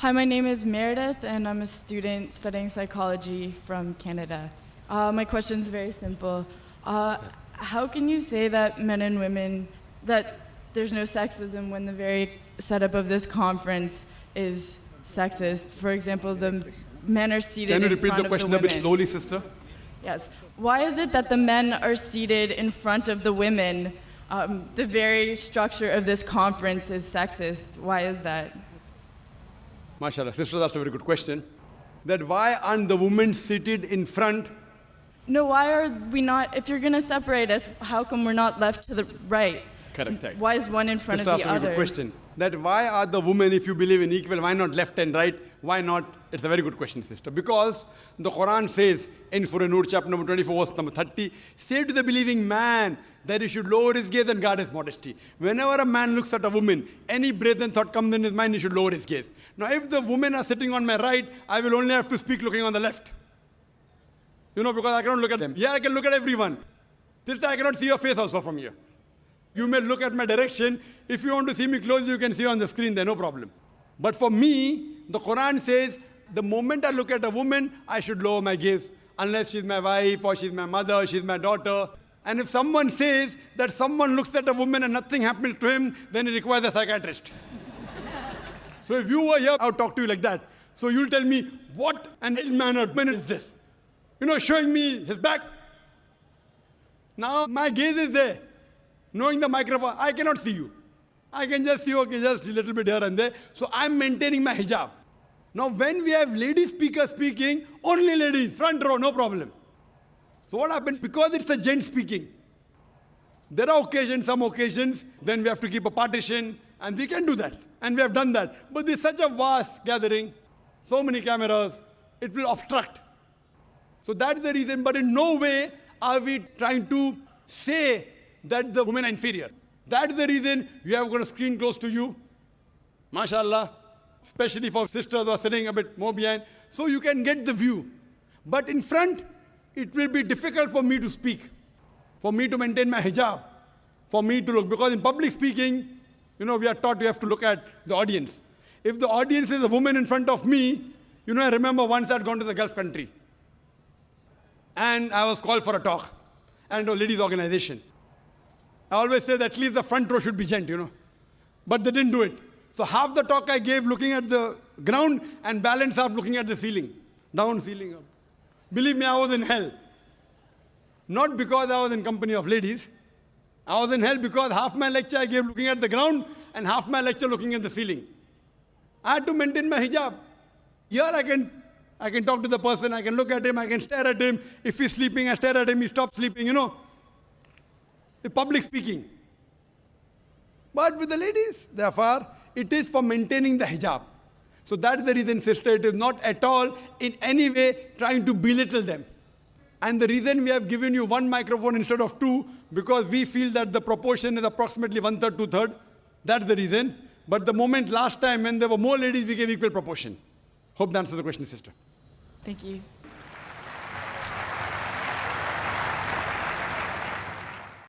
Hi, my name is Meredith, and I'm a student studying psychology from Canada. My question is very simple. How can you say that men and women, that there's no sexism when the very setup of this conference is sexist? For example, the men are seated Can you in repeat front the of the question a bit women. slowly, sister? Yes. Why is it that the men are seated in front of the women? The very structure of this conference is sexist. Why is that? MashaAllah, sister, that's a very good question. That why aren't the women seated in front? No, why are we not, if you're going to separate us, how come we're not left to the right? Correct. Why is one in front Sister, of that's the a very other? good question. That why are the women, if you believe in equal, why not left and right? Why not? It's a very good question, sister. Because the Quran says in Surah Nur, chapter number 24, verse number 30, say to the believing man that he should lower his gaze and guard his modesty. Whenever a man looks at a woman, any brazen thought comes in his mind, he should lower his gaze. Now, if the women are sitting on my right, I will only have to speak looking on the left. You know, because I cannot look at them. Yeah, I can look at everyone. Sister, I cannot see your face also from here. You may look at my direction. If you want to see me close, you can see on the screen there, no problem. But for me, the Quran says, the moment I look at a woman, I should lower my gaze. Unless she's my wife, or she's my mother, she's my daughter. And if someone says that someone looks at a woman and nothing happens to him, then he requires a psychiatrist. So if you were here, I would talk to you like that. So you'll tell me, what an ill-mannered man is this? You know, showing me his back. Now my gaze is there. Knowing the microphone, I cannot see you. I can just see, okay, just a little bit here and there. So I'm maintaining my hijab. Now when we have lady speakers speaking, only ladies, front row, no problem. So what happens? Because it's a gent speaking, there are occasions, some occasions, then we have to keep a partition, and we can do that. And we have done that. But there's such a vast gathering, so many cameras, it will obstruct. So that's the reason, but in no way are we trying to say that the women are inferior. That's the reason we have got a screen close to you, mashallah, especially for sisters who are sitting a bit more behind, so you can get the view. But in front, it will be difficult for me to speak, for me to maintain my hijab, for me to look, because in public speaking, you know, we are taught we have to look at the audience. If the audience is a woman in front of me, you know, I remember once I'd gone to the Gulf country, and I was called for a talk, and a ladies' organization. I always say that at least the front row should be gent, you know. But they didn't do it. So half the talk I gave looking at the ground and balance half looking at the ceiling. Down, ceiling, up. Believe me, I was in hell. Not because I was in company of ladies. I was in hell because half my lecture I gave looking at the ground and half my lecture looking at the ceiling. I had to maintain my hijab. Here I can talk to the person, I can look at him, I can stare at him. If he's sleeping, I stare at him, he stops sleeping, you know. The public speaking. But with the ladies, therefore, it is for maintaining the hijab. So that's the reason, sister, it is not at all in any way trying to belittle them. And the reason we have given you one microphone instead of two, because we feel that the proportion is approximately 1/3, 2/3. That's the reason. But the moment last time when there were more ladies, we gave equal proportion. Hope that answers the question, sister. Thank you.